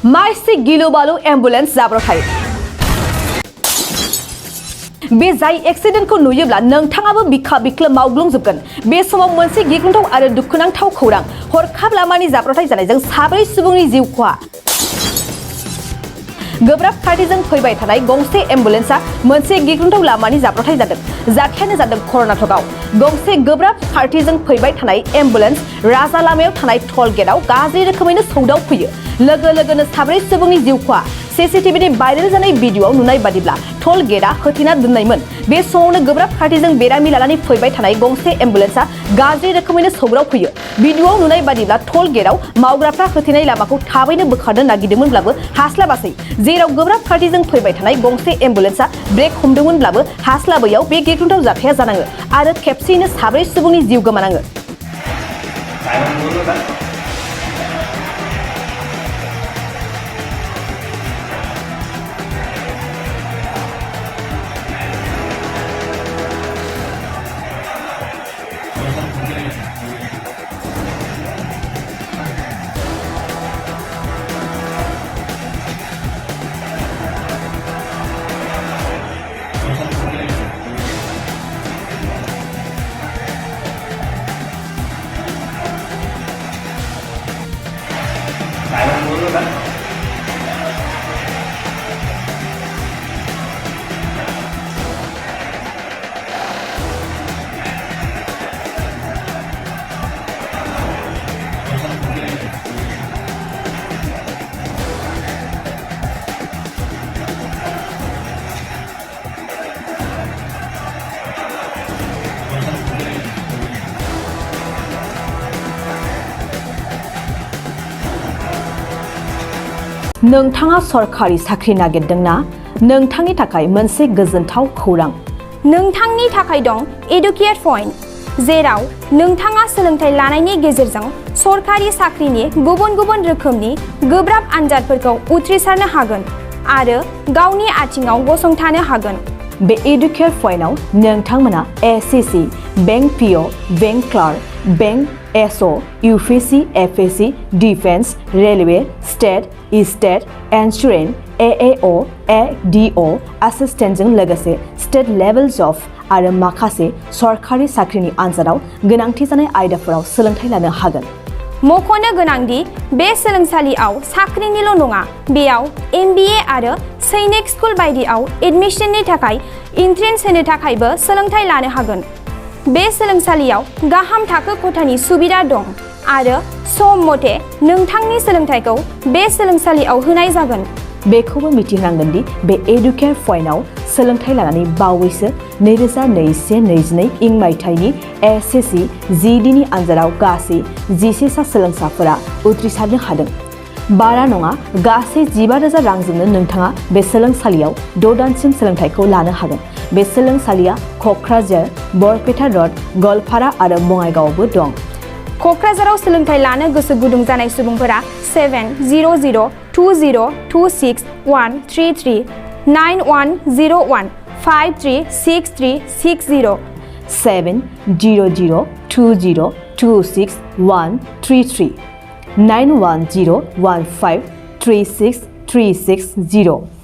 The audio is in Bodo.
माइसि गिलु-बालु एम्बुलेन्स जाब्रबथाय बे जाय एक्सिडेन्टखौ नुयोब्ला नोंथाङाबो बिखा बिख्लो मावग्लुंजोबगोन। बे समाव मोनसे गिख्रंथाव आरो दुखुनांथाव खौरां। हरखाब लामानि जाब्रबथाय जानायजों 4 सुबुंनि जिउ खहा। गोब्राब खारथिजों फैबाय थानाय गंसे एम्बुलेन्सआ मोनसे गिख्रंथाव लामानि जाब्रबथाय जादों। जाथायानो जादों कर्नाटकआव। गंसे गोब्राब खारथिजों फैबाय थानाय एम्बुलेन्स राजा लामायाव थानाय टल गेटआव गाज्रि रोखोमैनो सौदावफैयो। लोगो लोगोनो 4 सुबुंनि जिउ खहा। सीसीटीवीनि भाइरेल जानाय भिडिअ'आव नुनाय बादिब्ला टल गेटआ होथेना दोननायमोन। बे समावनो गोब्राब खारथिजों बेरामि लानानै फैबाय थानाय गंसे एम्बुलेन्सआ गाज्रि रोखोमैनो सौग्रावफैयो। भिडिअ'आव नुनाय बादिब्ला टल गेटआव मावग्राफ्रा होथेनाय लामाखौ थाबैनो बोखारनो नागिरदोंमोनब्लाबो हास्लाबासै। जेराव गोब्राब खारथिजों फैबाय थानाय गंसे एम्बुलेन्सआ ब्रेक हमदोंमोनब्लाबो हास्लाबैयाव बे गिख्रंथाव जाथाया जानाङो आरो खेबसेयैनो 4 सुबुंनि जिउ गोमानाङो। नोंथाङा सरखारि साख्रि नागिरदोंना? नोंथांनि थाखाय मोनसे गोजोनथाव खौरां। नोंथांनि थाखाय दं एडुकेट पइन्ट, जेराव नोंथाङा सोलोंथाइ लानायनि गेजेरजों सरखारि साख्रिनि गुबुन-गुबुन रोखोमनि गोब्राब आनजादफोरखौ उथ्रिसारनो हागोन आरो गावनि आथिङाव गसंथानो हागोन। बे एडुकेट पइन्टआव नोंथांमोना SSC, bank PO, bank clerk, bank SO, UPSC, FSC, defence, railway, state insurance, एएअ, एडिअ एसिस्टेन्टजों लोगोसे स्टेट लेभेल जब आरो माखासे सरखारि साख्रिनि आनजादाव गोनांथि जानाय आयदाफोराव सोलोंथाइ लानो हागोन। मख'नो गोनांदि बे सोलोंसालियाव साख्रिनिल' नङा, बेयाव एमबिए आरो सैनिक स्कुल बायदियाव एडमिशननि थाखाय एन्ट्रेन्स होनो थाखायबो सोलोंथाइ लानो हागोन। बे सोलोंसालियाव गाहाम थाखो खथानि सुबिदा दं आरो सम मथे नोंथांनि सोलोंथाइखौ बे सोलोंसालियाव होनाय जागोन। बेखौबो मिथिनांगोन दि बे एडुकेट पइन्टआव सोलोंथाइ लानानै बावैसो 2021-22 इं मायथाइनि एसएससी जिडिनि आनजादाव गासै 11 सा सोलोंसाफोरा उथ्रिसारनो हादों। बारा नङा, गासै 15,000 रांजोंनो नोंथाङा बे सोलोंसालियाव 6 दानसिम सोलोंथाइखौ लानो हागोन। बे सोलोंसालिया क'क्राझार, बरपेटा रड, गवालपारा आरो बङाइगावआवबो दं। क'क्राझाराव सोलोंथाइ लानो गोसो गुदुं जानाय सुबुंफोरा 700-226-133 9101 536360 700-226-133 9101 536360